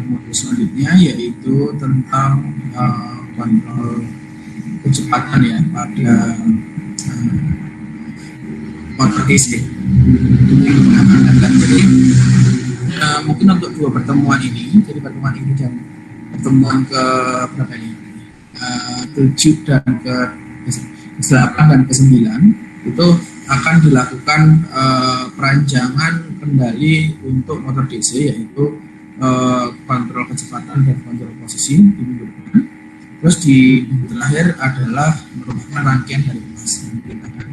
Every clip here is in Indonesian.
modul selanjutnya yaitu tentang kontrol kecepatan ya pada motor DC. Jadi mungkin untuk dua pertemuan ini, jadi pertemuan ini dan pertemuan ke berapa ini? 7 dan ke 8 dan ke 9 itu akan dilakukan perancangan kendali untuk motor DC, yaitu kontrol kecepatan dan kontrol posisi di minggu depan. Terus di minggu terakhir adalah merupakan rangkaian dari kelas yang kita akan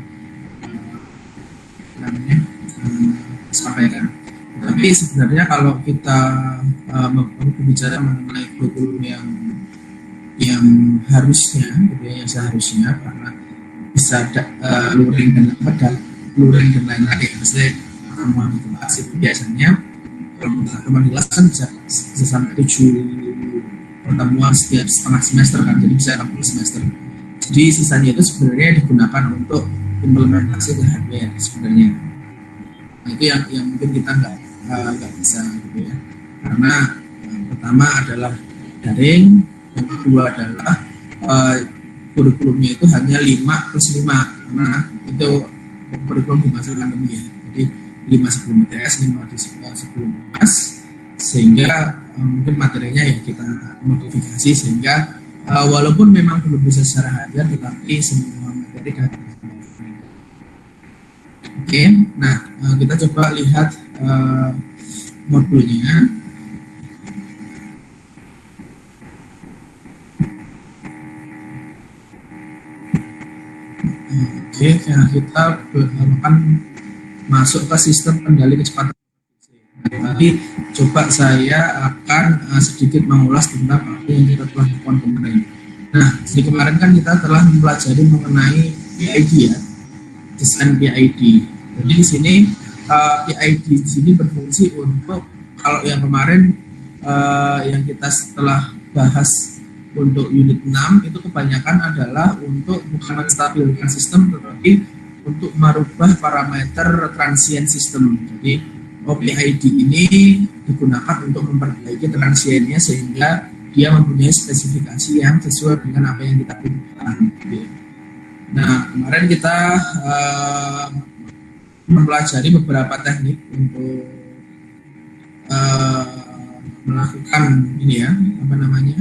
sampaikan. Tapi sebenarnya kalau kita berbicara mengenai kurikulum yang harusnya, yang seharusnya, karena bisa luring dan lain-lain. Maksudnya pertemuan kelas itu biasanya pertemuan kelas kan bisa sampai 7 pertemuan setiap setengah semester kan, jadi bisa 60 semester. Jadi sisanya itu sebenarnya digunakan untuk implementasi ke hardware sebenarnya. Nah, itu yang mungkin kita nggak bisa gitu ya, karena pertama adalah daring, yang kedua adalah kurikulumnya itu hanya 5+5, karena itu kurikulum di masa pandemi ya, jadi 5 sebelum ITS, 5 sebelum UAS, sehingga mungkin materinya ya kita modifikasi sehingga walaupun memang belum bisa secara harian, tetapi semua materi dari Oke, nah kita coba lihat modulnya. Oke, nah kita akan masuk ke sistem kendali kecepatan. Tadi coba saya akan sedikit mengulas tentang apa yang kita telah lakukan kemarin. Nah, di kemarin kan kita telah mempelajari mengenai PID ya, desain PID. Jadi di sini PID di sini berfungsi untuk, kalau yang kemarin yang kita setelah bahas untuk unit 6 itu kebanyakan adalah untuk bukan menstabilkan sistem, tetapi untuk merubah parameter transient system. Jadi PID ini digunakan untuk memperbaiki transiennya sehingga dia mempunyai spesifikasi yang sesuai dengan apa yang kita butuhkan. Nah, kemarin kita mempelajari beberapa teknik untuk melakukan ini ya, apa namanya,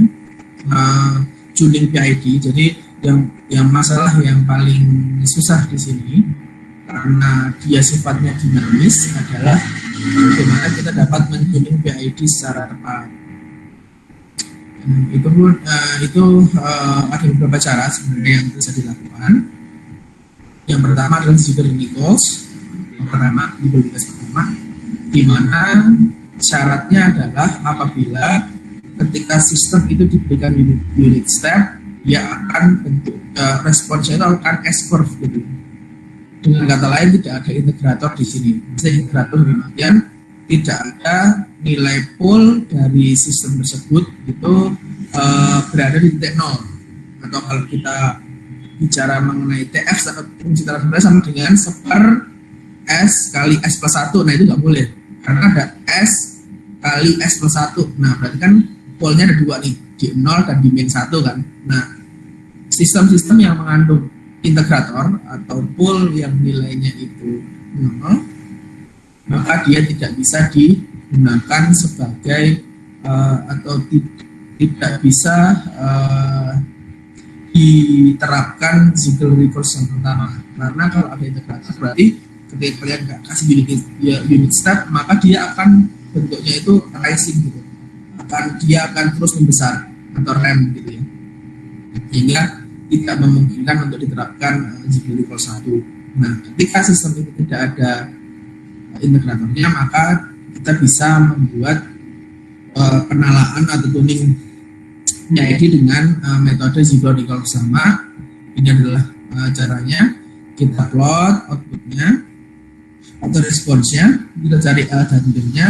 tuning PID. Jadi yang masalah yang paling susah di sini karena dia sifatnya dinamis adalah bagaimana kita dapat men-tuning PID secara tepat. Itu ada beberapa cara sebenarnya yang bisa dilakukan. Yang pertama adalah Ziegler-Nichols. Yang pertama di mana syaratnya adalah apabila ketika sistem itu diberikan unit step, dia akan bentuk responsnya itu akan S-curve gitu. Dengan kata lain, tidak ada integrator di sini. Maksudnya integrator demikian, tidak ada nilai pool dari sistem tersebut itu berada di titik 0. Atau kalau kita bicara mengenai TF atau fungsi transfer sama dengan seper S kali S plus 1. Nah, itu nggak boleh karena ada S kali S plus 1. Nah, berarti kan poolnya ada 2 nih, di 0 dan di min 1 kan. Nah, sistem-sistem yang mengandung integrator atau pool yang nilainya itu 0, maka dia tidak bisa digunakan sebagai atau tidak bisa diterapkan Ziegler-Nichols yang pertama. Karena kalau ada integrator berarti ketika kalian nggak kasih unit step, maka dia akan bentuknya itu rising gitu. Dia akan terus membesar atau rem gitu ya, sehingga tidak memungkinkan untuk diterapkan Ziegler-Nichols 1. Nah, ketika sistem itu tidak ada integratornya, maka kita bisa membuat penalaan atau tuning PID dengan metode Ziegler-Nichols sama. Ini adalah caranya. Kita plot outputnya atau responsnya, kita cari L dan D-nya,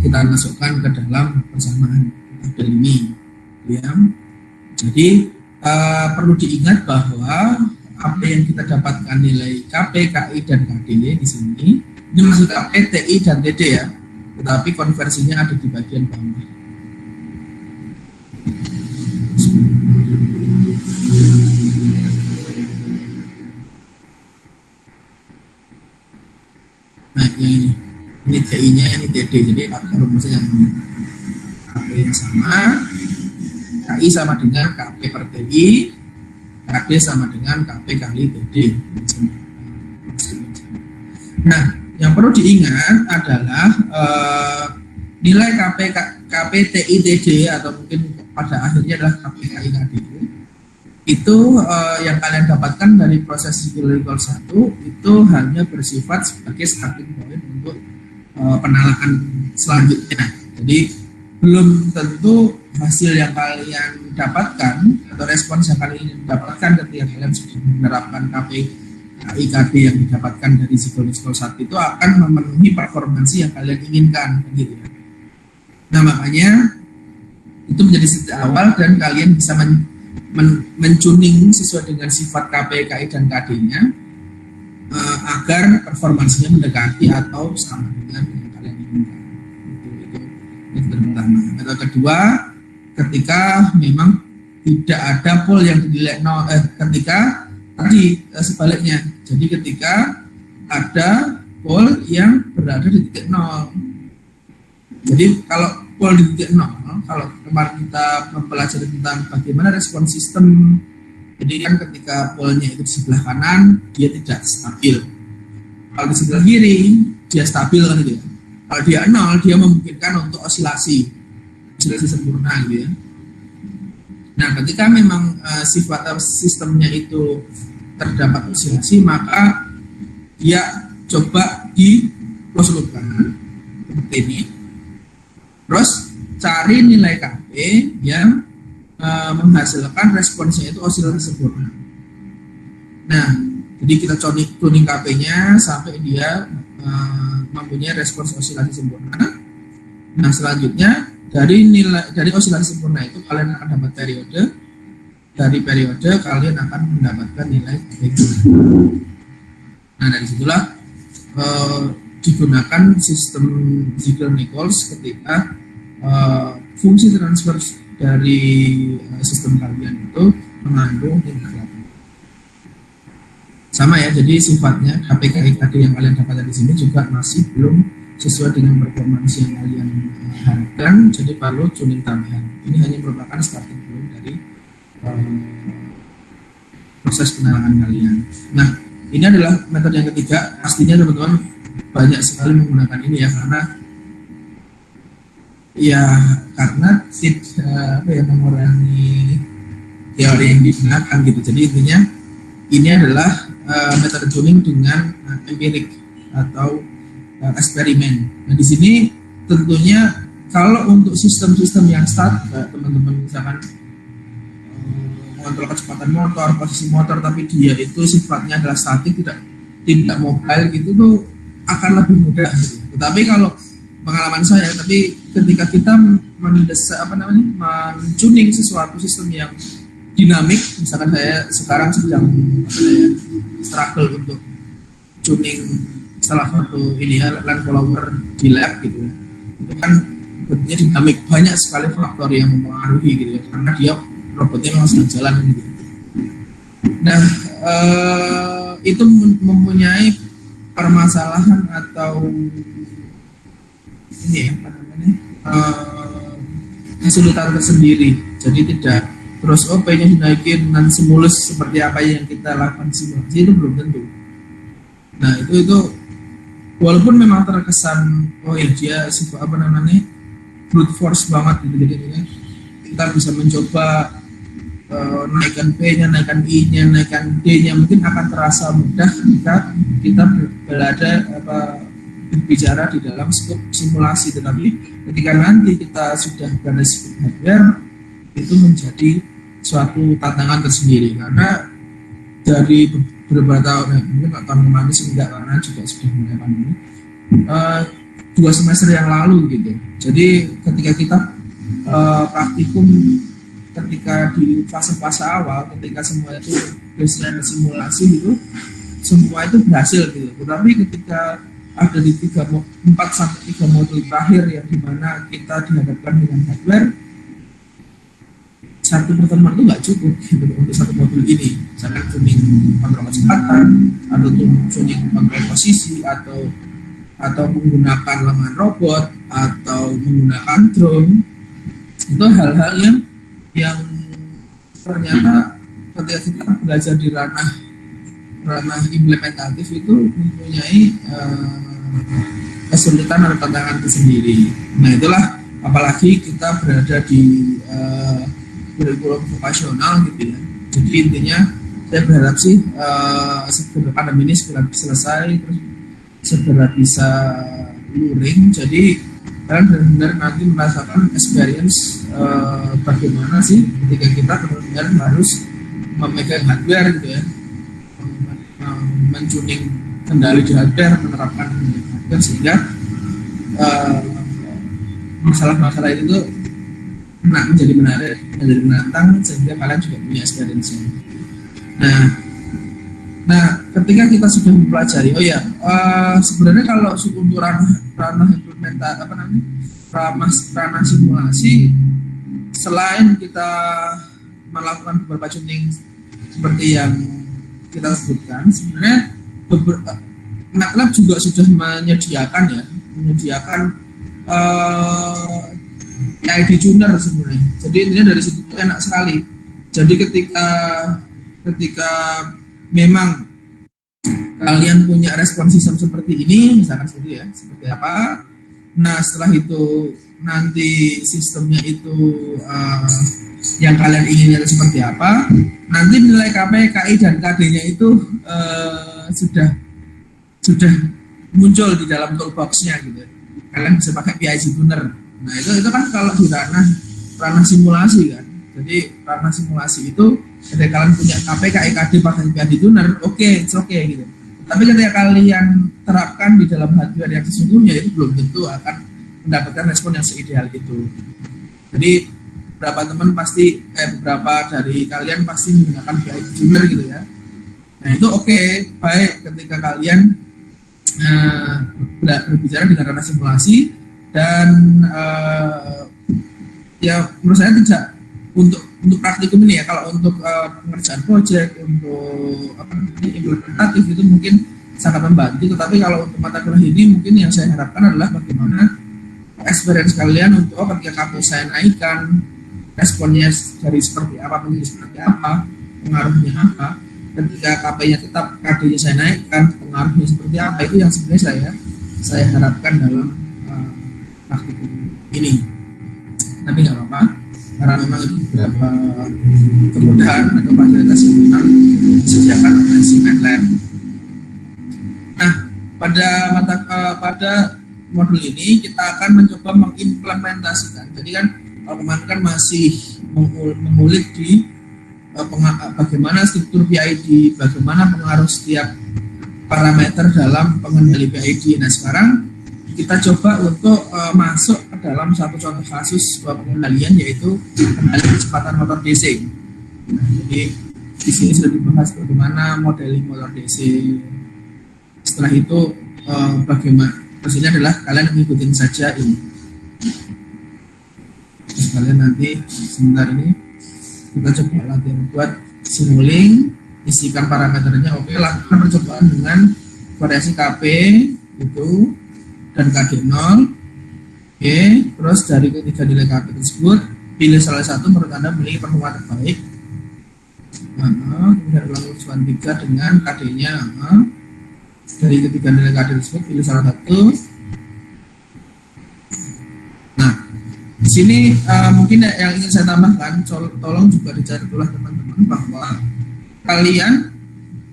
kita masukkan ke dalam persamaan tabel ini ya. Jadi perlu diingat bahwa apa yang kita dapatkan nilai KP, KI, dan KD di sini, ini masih KP, TI, dan TD ya, tetapi konversinya ada di bagian bawah. TI-nya ini TD, jadi rumusnya yang KP yang sama, KI sama dengan KP per TI, KD sama dengan KP kali TD. Nah, yang perlu diingat adalah nilai KP TI TD atau mungkin pada akhirnya adalah KP KI KD itu yang kalian dapatkan dari proses Siegel 1 itu hanya bersifat sebagai starting point untuk penalakan selanjutnya. Jadi belum tentu hasil yang kalian dapatkan atau respons yang kalian dapatkan ketika kalian sudah menerapkan KP KIKD yang didapatkan dari Siegel 1 itu akan memenuhi performansi yang kalian inginkan, gitu ya. Nah, makanya itu menjadi sejak awal dan kalian bisa mentuning sesuai dengan sifat KP, KI, dan KD-nya agar performansinya mendekati atau sama dengan yang kalian inginkan. Itu pertama. Metode kedua, ketika memang tidak ada pol yang dinilai nol, ketika tadi sebaliknya, jadi ketika ada pol yang berada di titik nol. Jadi kalau pol di titik nol, kalau kemarin kita mempelajari tentang bagaimana respon sistem, jadi kan ketika polnya itu di sebelah kanan dia tidak stabil, kalau di sebelah kiri dia stabil kan gitu ya. Kalau dia nol dia memungkinkan untuk osilasi sempurna gitu ya. Nah, ketika memang sifat sistemnya itu terdapat osilasi, maka dia coba di close loop kanan seperti ini, terus cari nilai KP yang menghasilkan responsnya itu osilasi sempurna. Nah, jadi kita tuning KP-nya sampai dia mempunyai respons osilasi sempurna. Nah, selanjutnya dari osilasi sempurna itu kalian akan dapat periode. Dari periode kalian akan mendapatkan nilai KP. Nah, dari situlah digunakan sistem Ziegler-Nichols ketika fungsi transfer dari sistem kalian itu mengandung tingkat sama ya. Jadi sifatnya KP KD yang kalian dapatkan di sini juga masih belum sesuai dengan performansi yang kalian harapkan, jadi perlu tuning tambahan. Ini hanya merupakan starting point dari proses penalakan kalian. Nah, ini adalah metode yang ketiga. Pastinya teman-teman banyak sekali menggunakan ini ya, karena tidak mengurangi teori yang digunakan gitu. Jadi intinya ini adalah metode tuning dengan empirik atau eksperimen. Nah, di sini tentunya kalau untuk sistem-sistem yang start, teman-teman misalkan mengontrol kecepatan motor, posisi motor, tapi dia itu sifatnya adalah statik, tidak mobile gitu tuh akan lebih mudah gitu. Tetapi kalau pengalaman saya, tapi ketika kita mentuning sesuatu sistem yang dinamik, misalkan saya sekarang sedang struggle untuk tuning salah satu ini ya, land follower di lab gitu, itu kan bentuknya dinamik, banyak sekali faktor yang mempengaruhi gitu ya, karena dia robotnya memang sedang jalan gitu. Nah, itu mempunyai permasalahan atau ini ya, kesulitan tersendiri. Jadi tidak terus P-nya dinaikin dan semulus seperti apa yang kita lakukan simulasi, itu belum tentu. Nah, itu walaupun memang terkesan dia brute force banget gitu, jadi kita bisa mencoba naikkan P-nya, naikkan I-nya, naikkan D-nya, mungkin akan terasa mudah ketika kita berbicara di dalam skop simulasi, tetapi ketika nanti kita sudah berada di skop hardware, itu menjadi suatu tantangan tersendiri, karena dari beberapa tahun, mungkin tahun kemarin enggak, karena juga sudah mulai pandemi, 2 semester yang lalu gitu. Jadi ketika kita praktikum, ketika di fase-fase awal, ketika semua itu biasanya simulasi itu, semua itu berhasil gitu. Tetapi ketika ada di 4-3 modul terakhir yang dimana kita dihadapkan dengan hardware, satu pertemuan itu nggak cukup gitu, untuk satu modul ini. Misalnya tuning kontrol kecepatan, atau tuning kontrol posisi, atau atau menggunakan lengan robot atau menggunakan drone, itu hal-hal yang ternyata ketika kita belajar di ranah implementatif itu mempunyai kesulitan atau tantangan tersendiri. Nah itulah, apalagi kita berada di kurikulum vokasional gitu ya. Jadi intinya saya berharap sih segera pandemi ini segera selesai, terus segera bisa luring. Jadi kalian benar-benar nanti merasakan experience bagaimana sih ketika kita benar-benar harus memegang hardware gitu ya, mentuning kendali di hardware, menerapkan hardware, sehingga masalah-masalah itu menjadi menarik, menjadi menantang, sehingga kalian juga punya experience. Nah, ketika kita sudah mempelajari, sebenarnya kalau untuk ranah implementasi ranah simulasi, selain kita melakukan beberapa tuning seperti yang kita sebutkan, sebenarnya MATLAB juga sudah menyediakan ID tuner sebenarnya. Jadi intinya dari situ enak sekali. Jadi ketika memang kalian punya respon sistem seperti ini, misalkan seperti apa. Nah setelah itu nanti sistemnya itu yang kalian inginnya seperti apa. Nanti nilai KP, KI dan KD-nya itu sudah muncul di dalam toolbox-nya gitu. Kalian bisa pakai PIC tuner. Nah itu kan kalau di ranah simulasi kan. Jadi ranah simulasi itu ketika kalian punya KP, KI, KD pakai PIC tuner, oke gitu. Tapi ketika kalian terapkan di dalam hardware yang sesungguhnya, itu belum tentu akan mendapatkan respon yang seideal itu. Jadi beberapa dari kalian pasti menggunakan PIC tuner gitu ya. Nah itu baik ketika kalian berbicara dengan ranah simulasi, dan ya menurut saya tidak untuk praktikum ini ya. Kalau untuk pengerjaan project, untuk implementatif itu mungkin sangat membantu. Tetapi kalau untuk mata kuliah ini, mungkin yang saya harapkan adalah bagaimana experience kalian untuk ketika KP saya naikkan, responnya dari seperti apa, menjadi seperti apa, pengaruhnya apa. Ketika KP-nya tetap, KD-nya saya naikkan, pengaruhnya seperti apa, itu yang sebenarnya saya harapkan dalam praktikum ini. Tapi nggak apa-apa, karena memang itu beberapa kemudahan atau fasilitas yang memang disediakan oleh MATLAB. Nah, pada modul ini kita akan mencoba mengimplementasikan. Jadi kan kalau kemarin kan masih mengulik di bagaimana struktur PID, bagaimana pengaruh setiap parameter dalam pengendali PID. Nah sekarang kita coba untuk masuk ke dalam satu contoh kasus pengendalian, yaitu kendali kecepatan motor DC. Nah, jadi di sini sudah dibahas bagaimana modeling motor DC. Setelah itu bagaimana hasilnya adalah kalian mengikuti saja ini. Terus kalian nanti sebentar ini kita coba latihan buat simuling, isikan parameternya. Lakukan percobaan dengan variasi KP itu dan KD0. Terus dari ketiga nilai KP tersebut, pilih salah satu menurut Anda memiliki performa terbaik. Kemudian ulang urusan 3 dengan KD-nya. Dari ketiga nilai KD tersebut, pilih salah satu. Di sini mungkin yang ingin saya tambahkan, tolong juga dicatat oleh teman-teman bahwa kalian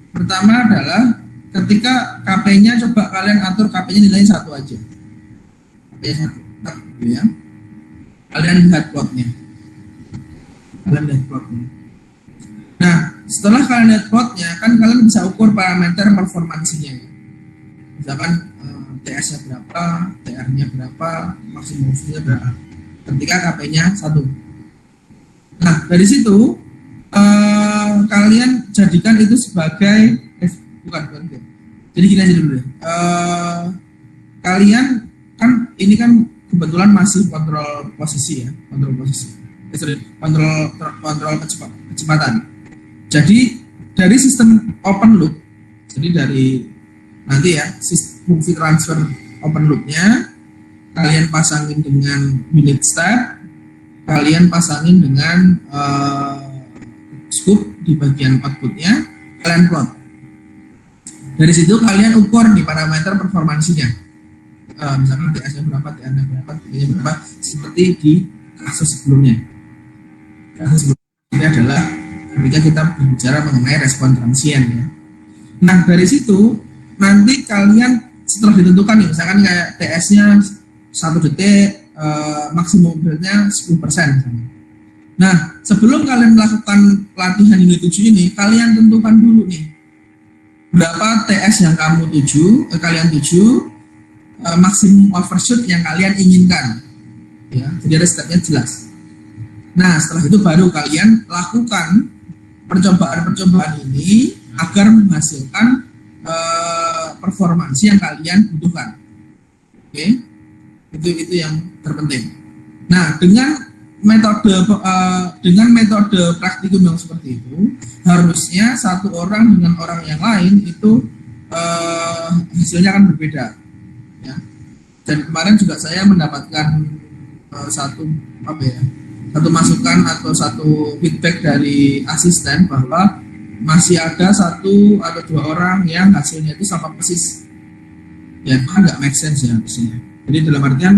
pertama adalah ketika KP-nya, coba kalian atur KP-nya nilainya 1 aja. KP-nya 1, ya. Kalian lihat plotnya. Nah, setelah kalian lihat plotnya, kan kalian bisa ukur parameter performansinya. Misalkan TS-nya berapa, TR-nya berapa, maksimum voltage-nya berapa. Ketika KP-nya 1. Nah, dari situ kalian jadikan itu sebagai bukan. Jadi gini aja dulu deh. Kalian kan ini kan kebetulan masih kontrol posisi ya, kontrol kecepatan. Jadi dari sistem open loop, jadi dari nanti ya fungsi transfer open loopnya, kalian pasangin dengan unit step, kalian pasangin dengan scoop di bagian outputnya, kalian plot. Dari situ kalian ukur nih parameter performansinya. Misalkan TS-nya berapa, TN-nya berapa, TN-nya berapa, seperti di kasus sebelumnya. Kasus sebelumnya ini adalah ketika kita berbicara mengenai respon transient ya. Nah dari situ nanti kalian setelah ditentukan nih, misalkan kayak TS-nya 1 detik, maksimum beratnya 10% misalnya. Nah sebelum kalian melakukan latihan unit 7 ini, kalian tentukan dulu nih berapa TS yang kalian tuju, maksimum overshoot yang kalian inginkan ya, jadi ada stepnya jelas. Nah setelah itu baru kalian lakukan percobaan ini agar menghasilkan performansi yang kalian butuhkan. Oke, itu yang terpenting. Nah dengan metode praktikum yang seperti itu, harusnya satu orang dengan orang yang lain itu hasilnya akan berbeda ya. Dan kemarin juga saya mendapatkan satu masukan atau satu feedback dari asisten bahwa masih ada 1 atau 2 orang yang hasilnya itu sama persis ya, nggak make sense ya hasilnya. Jadi dalam artian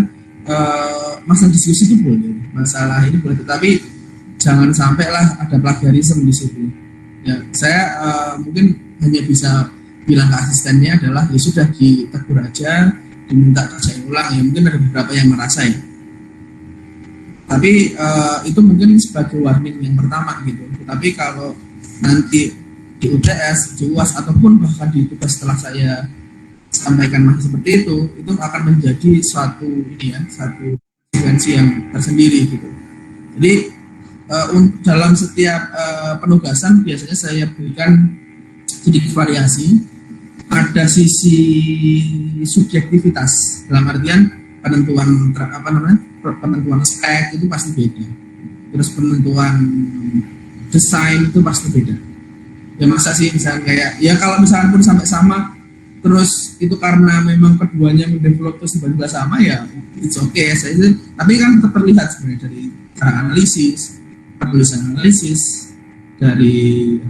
masalah diskusi itu boleh, masalah ini boleh, tetapi jangan sampailah ada plagiarisme di situ. Ya, saya mungkin hanya bisa bilang ke asistennya adalah ya sudah ditegur aja, diminta kerjain ulang ya, mungkin ada beberapa yang merasa ya. Tapi itu mungkin sebagai warning yang pertama gitu. Tapi kalau nanti di UTS, di UAS ataupun bahkan di tugas setelah saya sampaikan masih seperti itu akan menjadi satu konsekuensi yang tersendiri gitu. Jadi dalam setiap penugasan biasanya saya berikan sedikit variasi. Ada sisi subjektivitas dalam artian penentuan spek itu pasti beda. Terus penentuan desain itu pasti beda. Ya masa sih misalnya kayak ya kalau misalnya pun sampai sama terus itu karena memang keduanya mendevelop terus tiba-tiba sama ya it's okay ya. Tapi kan terlihat sebenarnya dari cara analisis, penulisan analisis, dari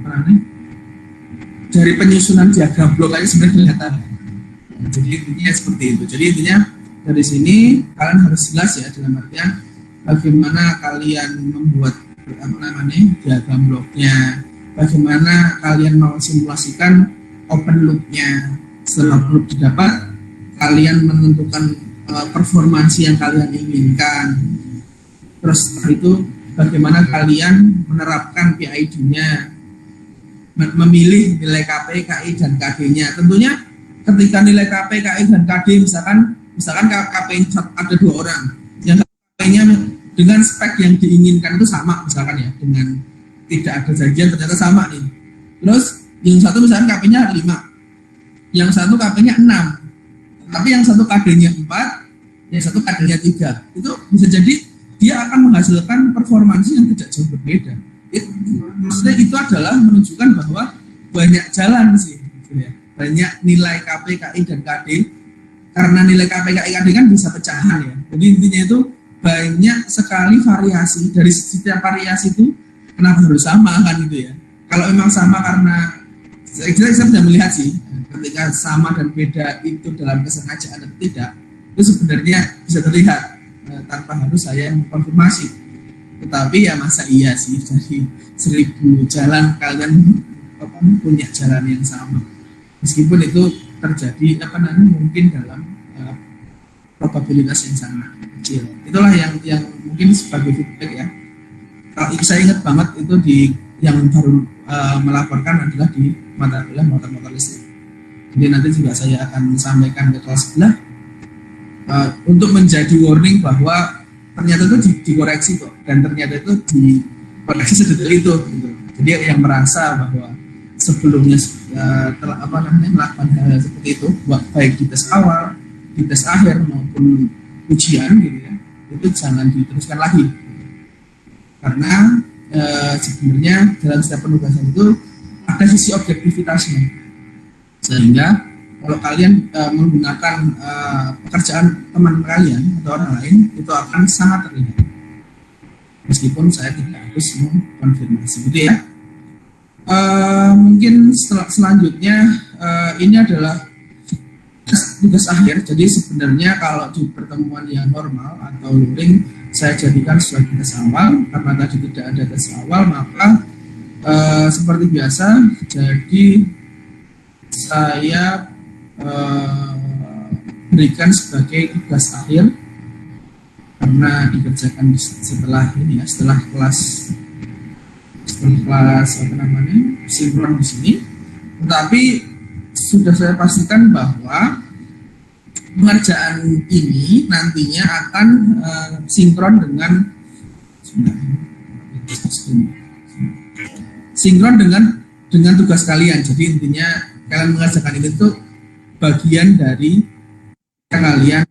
dari penyusunan diagram blok aja sebenarnya kelihatan. Jadi intinya seperti itu. Jadi intinya dari sini kalian harus jelas ya dalam artian bagaimana kalian membuat diagram bloknya, bagaimana kalian memsimulasikan open loopnya. Setelah loop didapat, kalian menentukan performansi yang kalian inginkan. Terus setelah itu bagaimana kalian menerapkan PID-nya, memilih nilai KP, KI, dan KD-nya. Tentunya ketika nilai KP, KI, dan KD misalkan KP ada 2 orang, yang KP-nya dengan spek yang diinginkan itu sama misalkan ya, dengan tidak ada janjian ternyata sama nih. Terus yang satu misalkan KP-nya 5, yang satu KP-nya 6, tapi yang satu KD-nya 4, yang satu KD-nya 3. Itu bisa jadi dia akan menghasilkan performansi yang tidak jauh berbeda. Maksudnya itu adalah menunjukkan bahwa banyak jalan sih, gitu ya. Banyak nilai KP, KI, dan KD. Karena nilai KP, KI, KD kan bisa pecahan ya. Jadi intinya itu banyak sekali variasi. Dari setiap variasi itu kenapa harus sama kan gitu ya. Kalau memang sama karena saya bisa melihat sih ketika sama dan beda itu dalam kesengajaan atau tidak, itu sebenarnya bisa terlihat tanpa harus saya mengkonfirmasi. Tetapi ya masa iya sih dari 1000 jalan kalian punya jalan yang sama, meskipun itu terjadi mungkin dalam probabilitas yang sangat kecil. Itulah yang mungkin sebagai feedback ya. Kalau saya ingat banget itu yang baru melaporkan adalah di mata kuliah motor listrik. Jadi nanti juga saya akan sampaikan ke kelas sebelah untuk menjadi warning bahwa ternyata itu dikoreksi kok, dan ternyata itu dikoreksi sedetail itu gitu. Jadi yang merasa bahwa sebelumnya telah melakukan hal seperti itu, baik di tes awal, di tes akhir maupun ujian gitu ya, itu jangan diteruskan lagi. Karena sebenarnya dalam setiap penugasan itu ada sisi objektivitasnya, sehingga kalau kalian menggunakan pekerjaan teman kalian atau orang lain, itu akan sangat terlihat. Meskipun saya tidak harus mengkonfirmasi, gitu ya. Mungkin selanjutnya ini adalah tugas akhir. Jadi sebenarnya kalau di pertemuan yang normal atau luring, saya jadikan sebagai tes awal. Karena tadi tidak ada tes awal, maka seperti biasa, jadi saya berikan sebagai tugas akhir karena dikerjakan setelah ini ya, setelah kelas apa namanya, sinkron di sini. Tetapi sudah saya pastikan bahwa pengerjaan ini nantinya akan sinkron dengan tugas kalian. Jadi intinya kalian mengerjakan ini tuh bagian dari kalian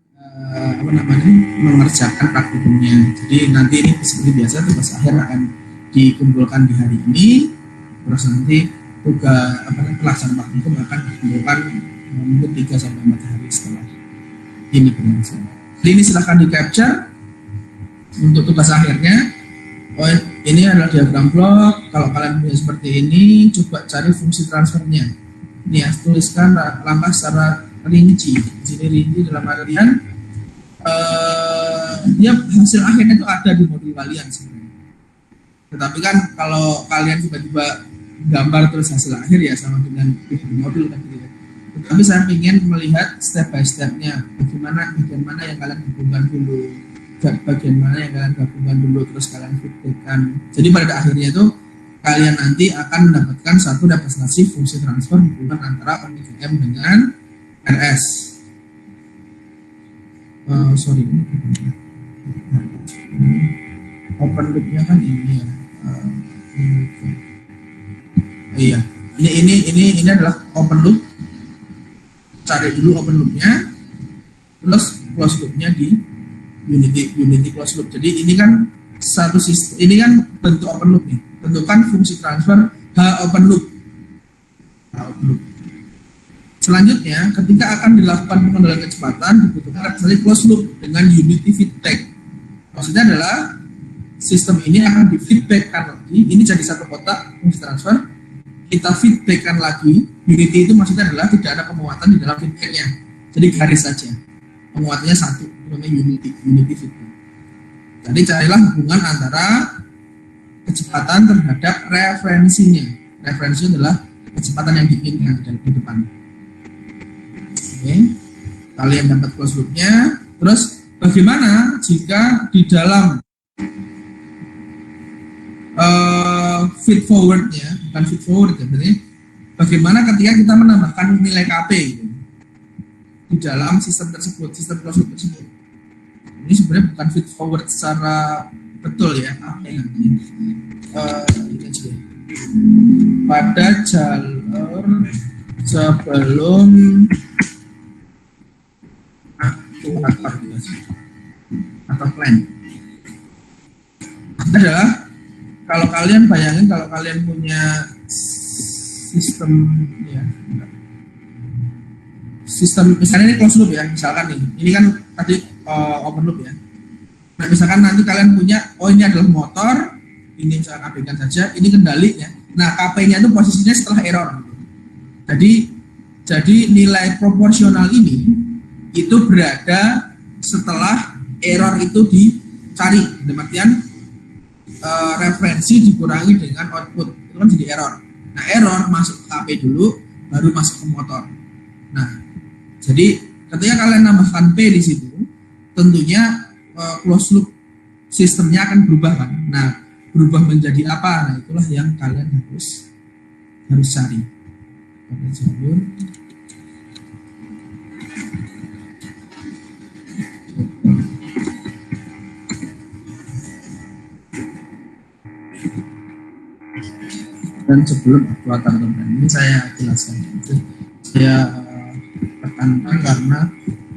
mengerjakan praktikumnya. Jadi nanti ini seperti biasa tugas akhir akan dikumpulkan di hari ini, terus nanti tugas pelaksanaan praktikum akan dikumpulkan mungkin 3-4 hari setelah ini berlangsung. Jadi ini silahkan di capture untuk tugas akhirnya. Ini adalah diagram blok. Kalau kalian punya seperti ini, coba cari fungsi transfernya. Ini ya, tuliskan langkah secara rinci. Di sini rinci dalam artian dia hasil akhirnya itu ada di modul kalian sebenarnya. Tetapi kan kalau kalian tiba-tiba gambar terus hasil akhir ya sama dengan di modul kan gitu. Tapi saya ingin melihat step by stepnya, bagaimana yang kalian gabungkan dulu, bagaimana yang kalian gabungkan dulu, terus kalian feedbackkan. Jadi pada akhirnya itu kalian nanti akan mendapatkan satu representasi fungsi transfer hubungan antara OnlyGM dengan RS. Open loop-nya kan ini ya. Iya, ini adalah open loop. Cari dulu open loop-nya, terus close loop-nya di Unity close loop. Jadi ini kan satu sistem, ini kan bentuk open loop nih. Tentukan fungsi transfer open loop. Selanjutnya, ketika akan dilakukan pengendalian kecepatan, dibutuhkan representasi close loop dengan Unity feedback. Maksudnya adalah sistem ini akan di feedbackkan lagi. Ini jadi satu kotak fungsi transfer. Kita feedbackkan lagi. Unity itu maksudnya adalah tidak ada pemuatan di dalam feedbacknya. Jadi garis saja. Pemuatannya satu, namanya Unity feedback. Jadi carilah hubungan antara kecepatan terhadap referensinya. Referensi adalah kecepatan yang diinginkan di depan. Oke. Kalian dapat close loop-nya. Terus bagaimana jika di dalam feed forward-nya, bukan feed forward ya, berarti bagaimana ketika kita menambahkan nilai KP gitu, di dalam sistem tersebut, sistem close loop tersebut. Ini sebenarnya bukan feed forward secara betul ya, apa yang pada jalur sebelum atau plan adalah kalau kalian bayangin kalau kalian punya sistem ya, sistem misalnya ini close loop ya, misalkan nih ini kan tadi open loop ya. Nah misalkan nanti kalian punya ini adalah motor, ini misalkan abaikan saja, ini kendalinya. Nah KP-nya itu posisinya setelah error. Jadi nilai proporsional ini itu berada setelah error itu dicari. Demikian referensi dikurangi dengan output, itu kan jadi error. Nah error masuk ke KP dulu, baru masuk ke motor. Nah jadi ketika kalian nambahkan P di situ, tentunya closed loop sistemnya akan berubah kan. Nah berubah menjadi apa? Nah itulah yang kalian harus cari pada jalur dan sebelum latar belakang ini saya jelaskan itu saya tekankan karena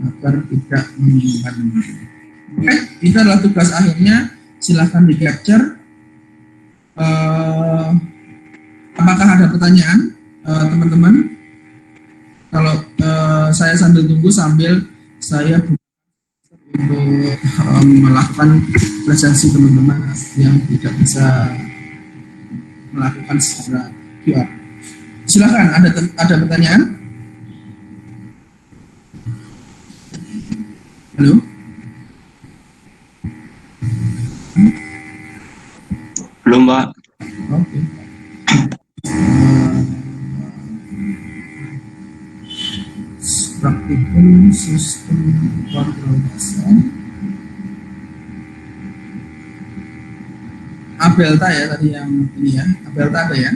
agar tidak membingungkan. Oke, itu adalah tugas akhirnya. Silahkan di capture. Apakah ada pertanyaan teman-teman? Kalau saya sambil tunggu sambil saya untuk melakukan presensi teman-teman yang tidak bisa melakukan secara QR. Silakan, ada pertanyaan? Halo? Belum, Pak. Oke. Praktikum sistem kontrol dasar. Abelta ya tadi yang ini ya. Abelta ada ya?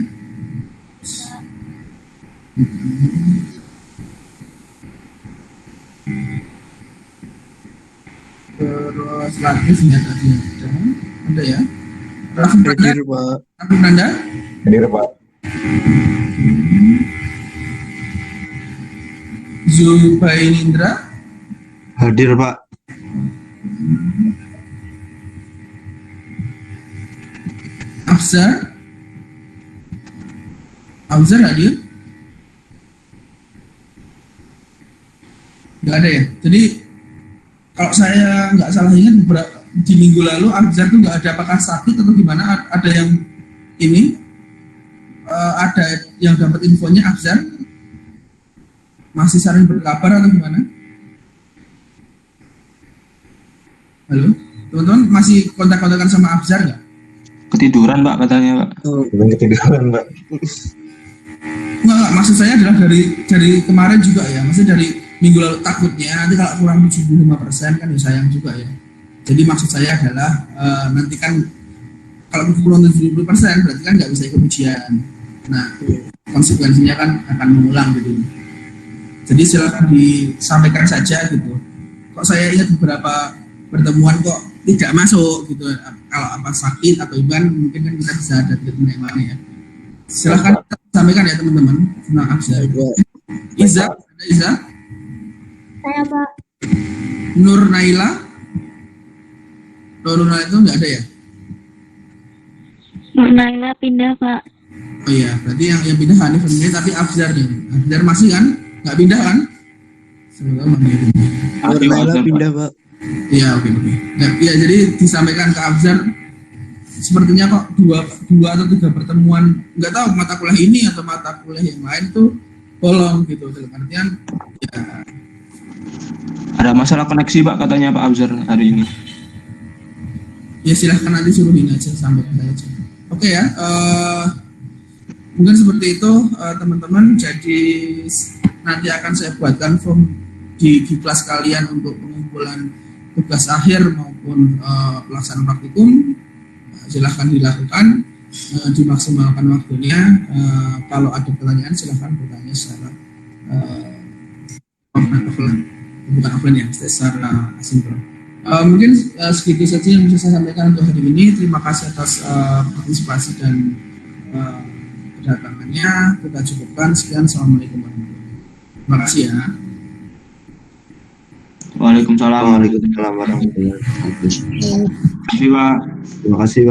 Terus lagi ya tadi ada ya? Hadir, Pak. Nanda? Hadir, Pak. Zubainindra? Hadir, Pak. Afzar? Afzar hadir? Nggak ada ya? Jadi kalau saya nggak salah ingat di minggu lalu Afzar tuh nggak ada, apakah sakit atau gimana? Ada yang ini ada yang dapat infonya Afzar masih sering berkabar atau gimana? Halo, teman-teman masih kontak-kontakan sama Afzar nggak? Ketiduran, Pak, katanya, Pak. Ketiduran, Pak. Nggak, maksud saya adalah dari kemarin juga ya, maksudnya dari minggu lalu, takutnya nanti kalau kurang 75% kan ya sayang juga ya. Jadi maksud saya adalah nanti kan kalau kurang 70% berarti kan nggak bisa ikut ujian. Nah, konsekuensinya kan akan mengulang gitu. Jadi silakan disampaikan saja gitu. Kok saya ingat beberapa pertemuan kok tidak masuk gitu. Kalau apa sakit atau iban mungkin kan kita bisa ada treatment yang mana ya. Silakan sampaikan ya teman-teman. Maaf saya. Iza, ada Iza? Saya, Pak. Nur Naila? Nur Naila itu nggak ada ya? Nur Naila pindah, Pak. Oh iya, berarti yang pindah Hanif ini, tapi Afzar nih. Afzar masih kan? Nggak pindah kan? Semoga mandiri. Nur Naila pindah, Pak. Iya, oke. Nah, ya, jadi disampaikan ke Afzar, sepertinya kok dua atau tiga pertemuan, nggak tahu mata kuliah ini atau mata kuliah yang lain tuh bolong gitu. Dalam artian, ya. Ada masalah koneksi, Pak, katanya Pak Afzar hari ini. Ya silahkan nanti suruhin aja, sampaikan aja. Oke ya, mungkin seperti itu teman-teman. Jadi nanti akan saya buatkan form di kelas kalian untuk pengumpulan tugas akhir maupun pelaksanaan praktikum. Silahkan dilakukan, dimaksimalkan waktunya. Kalau ada pertanyaan silahkan bertanya secara offline ya, secara asinkron. Mungkin segitu saja yang bisa saya sampaikan untuk hari ini. Terima kasih atas partisipasi dan kedatangannya. Kita cukupkan. Sekian, assalamualaikum warahmatullahi wabarakatuh. Terima kasih ya. Waalaikumsalam. Waalaikumsalam warahmatullahi wabarakatuh. Terima kasih, Pak. Terima kasih, Pak.